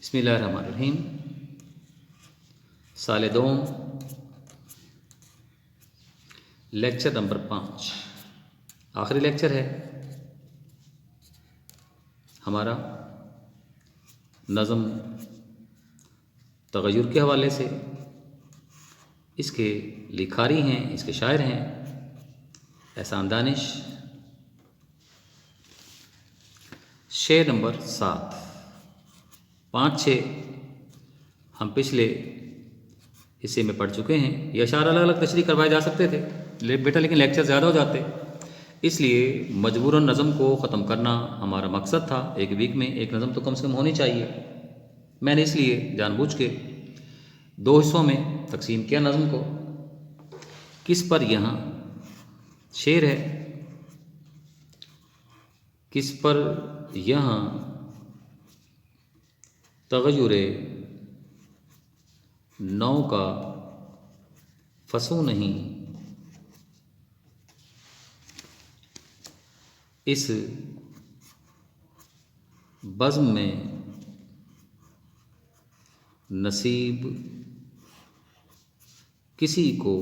बिस्मिल्लाहिर्रहमानिर्रहीम। साले दोम, lecture number 5, आखिरी लेक्चर है हमारा नज़म तग़य्युर के हवाले से। इसके लिखारी हैं, इसके शायर हैं एहसान दानिश। शेर नंबर 7, 5-6 हम पिछले हिस्से में पढ़ चुके हैं। ये अशार अलग अलग तशरीह करवाए जा सकते थे लेकिन लेक्चर ज़्यादा हो जाते, इसलिए मजबूरन नज़म को ख़त्म करना हमारा मकसद था। एक वीक में एक नज़म तो कम से कम होनी चाहिए। मैंने इसलिए जानबूझ के 2 हिस्सों में तकसीम किया नज़म को। किस पर यहाँ शेर है, किस पर यहाँ तग़य्युरे नौ का फसू नहीं। इस बज़्म में नसीब किसी को,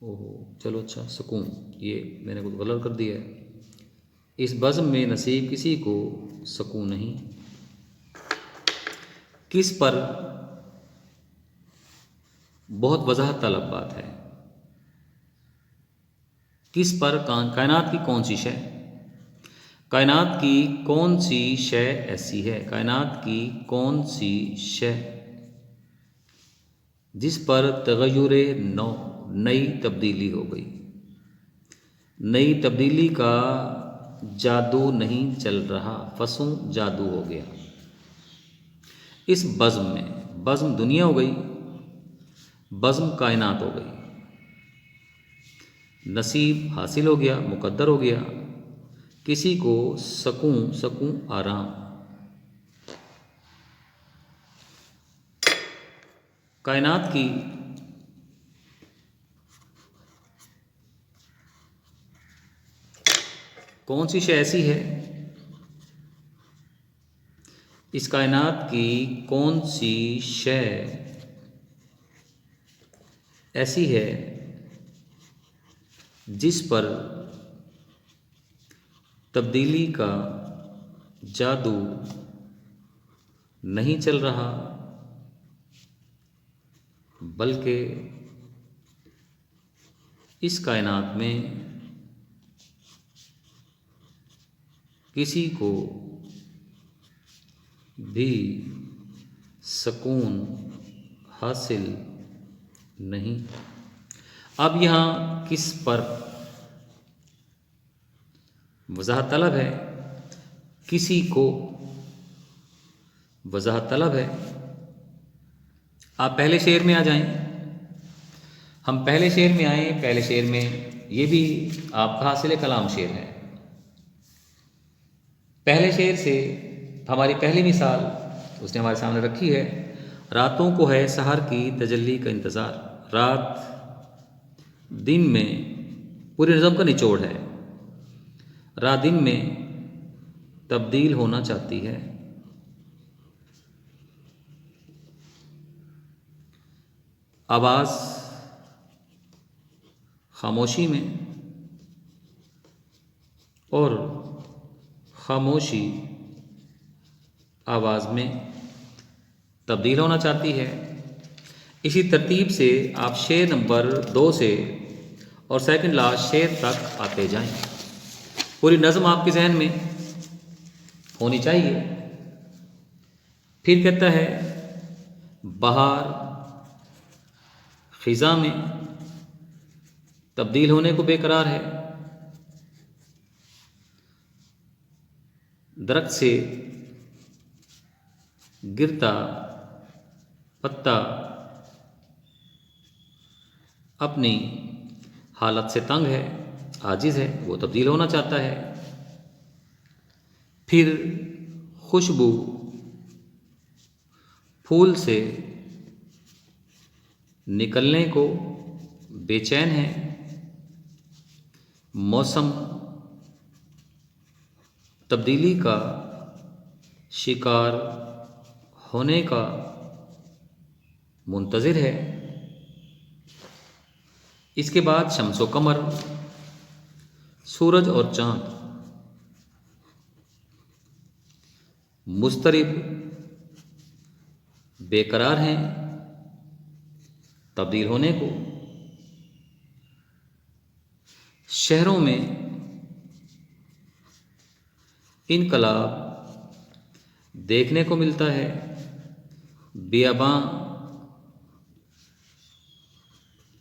ओहो चलो अच्छा सुकून, ये मैंने कुछ गलत कर दिया है। इस बज़्म में नसीब किसी को सुकून नहीं। किस पर बहुत वजाहत तलब बात है। किस पर, कायनात की कौन सी शय, कायनात की कौन सी शय ऐसी है, कायनात की कौन सी शय जिस पर तग़य्युरे नौ, नई तब्दीली हो गई। नई तब्दीली का जादू नहीं चल रहा, फसू जादू हो गया। इस बज़्म में, बज़्म दुनिया हो गई, बज़्म कायनात हो गई। नसीब हासिल हो गया, मुकद्दर हो गया किसी को सकून, सकून आराम। कायनात की कौन सी शय ऐसी है, इस कायनात की कौन सी शय ऐसी है जिस पर तब्दीली का जादू नहीं चल रहा, बल्कि इस कायनात में किसी को भी सुकून हासिल नहीं। अब यहाँ किस पर वजाहत तलब है, किसी को वजाहत तलब है। आप पहले शेर में आ जाएं, हम पहले शेर में आए। पहले शेर में ये भी आपका हासिल कलाम शेर है। पहले शेर से हमारी पहली मिसाल उसने हमारे सामने रखी है। रातों को है सहर की तजल्ली का इंतज़ार। रात दिन में, पूरे निज़म का निचोड़ है। रात दिन में तब्दील होना चाहती है। आवाज़ खामोशी में और खामोशी आवाज़ में तब्दील होना चाहती है। इसी तरतीब से आप शेर नंबर 2 से और सेकंड लास्ट शेर तक आते जाएं। पूरी नज़म आपके जहन में होनी चाहिए। फिर कहता है, बहार ख़िज़ा में तब्दील होने को बेकरार है। दरख्त से गिरता पत्ता अपनी हालत से तंग है, आजिज़ है, वो तब्दील होना चाहता है। फिर खुशबू फूल से निकलने को बेचैन है। मौसम तब्दीली का शिकार होने का मुंतज़िर है। इसके बाद शम्सो कमर, सूरज और चाँद मुस्तरिब बेकरार हैं तब्दील होने को। शहरों में इनकलाब देखने को मिलता है। बियाबां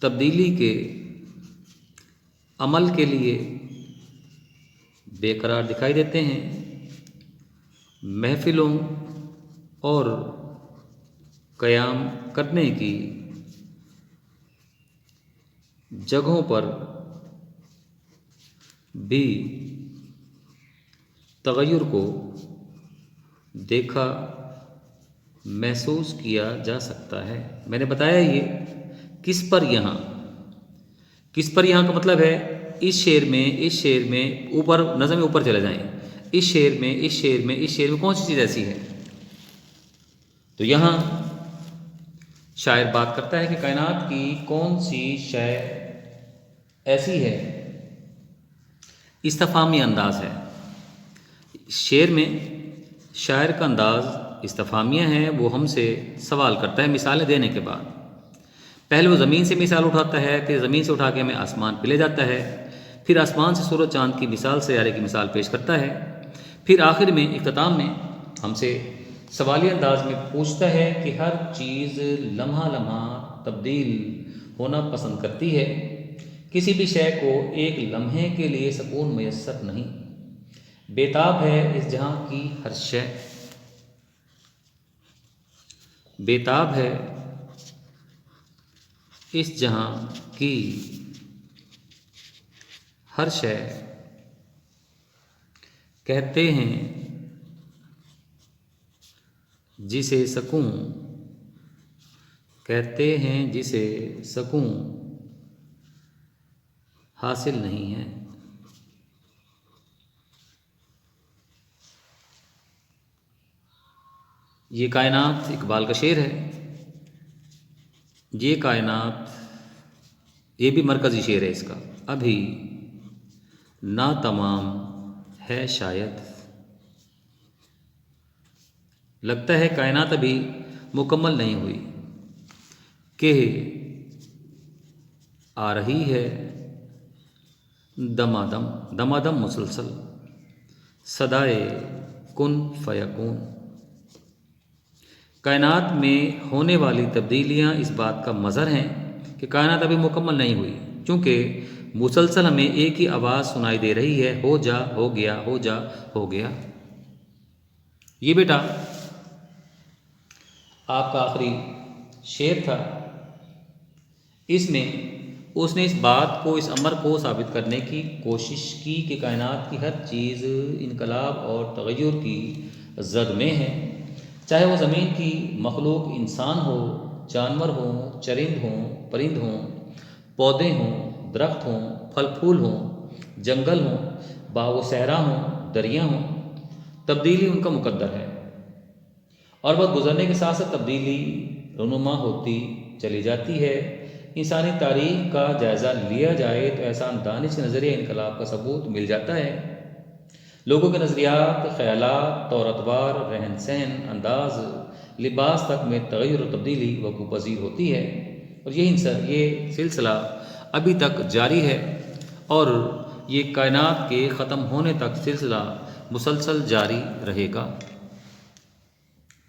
तब्दीली के अमल के लिए बेकरार दिखाई देते हैं। महफिलों और क़याम करने की जगहों पर भी तग़य्युर को देखा महसूस किया जा सकता है। मैंने बताया ये किस पर यहाँ का मतलब है इस शेर में ऊपर नज़म में ऊपर चले जाएं। इस शेर में कौन सी चीज़ ऐसी है? तो यहाँ शायर बात करता है कि कायनात की कौन सी शय ऐसी है। इस्तिफ़ामी अंदाज़ है शेर में। शायर का अंदाज़ इस्तिफ़ामिया है। वो हमसे सवाल करता है मिसालें देने के बाद। पहले वो ज़मीन से मिसाल उठाता है, फिर ज़मीन से उठा के हमें आसमान पे ले जाता है, फिर आसमान से सूरज चाँद की मिसाल सैयारे की मिसाल पेश करता है, फिर आखिर में इख्तिताम में हमसे सवालिया अंदाज में पूछता है कि हर चीज़ लम्हा लम्हा तब्दील होना पसंद करती है। किसी भी शय को एक लम्हे के लिए सुकून मैसर नहीं। बेताब है इस जहाँ की हर शय, बेताब है इस जहाँ की हर शय। कहते हैं जिसे सकूं, कहते हैं जिसे सकूं हासिल नहीं है। ये कायनात इकबाल का शेर है। ये कायनात, ये भी मरकज़ी शेर है इसका। अभी ना तमाम है शायद, लगता है कायनात अभी मुकम्मल नहीं हुई। कि आ रही है दमादम, दमादम मुसलसल, सदाए कुन फयकून। कायनात में होने वाली तब्दीलियाँ इस बात का मज़हर हैं कि कायनात अभी मुकम्मल नहीं हुई, क्योंकि मुसलसल हमें एक ही आवाज़ सुनाई दे रही है, हो जा, हो गया, हो जा, हो गया। ये बेटा आपका आखिरी शेर था। इसमें उसने इस बात को, इस अमर को साबित करने की कोशिश की कि कायनात की हर चीज़ इनकलाब और तग़य्युर की ज़द में है। चाहे वो ज़मीन की मखलूक इंसान हो, जानवर हो, चरिंद हों, परिंद हों, पौधे हों, दरख्त हों, फल फूल हों, जंगल हों, बाग सहरा हों, दरिया हों, तब्दीली उनका मुकद्दर है। और वक्त गुज़रने के साथ साथ तब्दीली रुनुमा होती चली जाती है। इंसानी तारीख़ का जायज़ा लिया जाए तो एहसान दानिश के नज़रिए इनकलाब का सबूत मिल जाता है। लोगों के नज़रियात, ख़यालात, तौर अतवार, रहन सहन, अंदाज़, लिबास तक में तग़य्युर और तब्दीली वक़ूअ पज़ीर होती है। और ये सिलसिला अभी तक जारी है और ये कायनात के ख़त्म होने तक सिलसिला मुसलसल जारी रहेगा।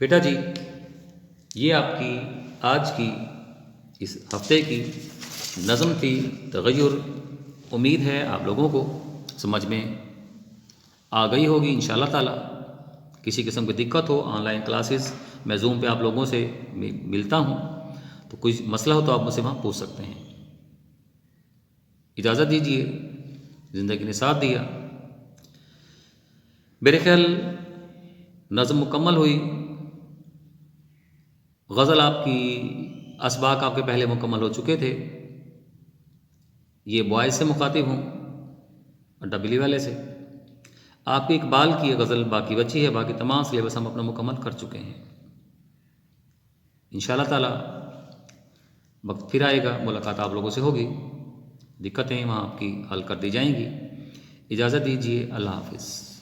बेटा जी, ये आपकी आज की इस हफ्ते की नज़म थी तग़य्युर। उम्मीद है आप लोगों को समझ में आ गई होगी इंशाअल्लाह ताला। किसी किस्म की दिक्कत हो, ऑनलाइन क्लासेस मैं ज़ूम पे आप लोगों से मिलता हूँ, तो कोई मसला हो तो आप मुझसे वहाँ पूछ सकते हैं। इजाज़त दीजिए, ज़िंदगी ने साथ दिया। मेरे ख्याल नज़म मुकम्मल हुई। गज़ल आपकी, असबाक आपके पहले मुकम्मल हो चुके थे। ये बॉयज़ से मुखातिब हूँ, अड्डा बिली वाले से। आपकी इकबाल की गज़ल बाकी बची है, बाकी तमाम सिलेबस हम अपना मुकम्मल कर चुके हैं। इंशाअल्लाह ताला वक्त फिर आएगा, मुलाकात आप लोगों से होगी, दिक्कतें वहाँ आपकी हल कर दी जाएंगी। इजाज़त दीजिए, अल्लाह हाफिज़।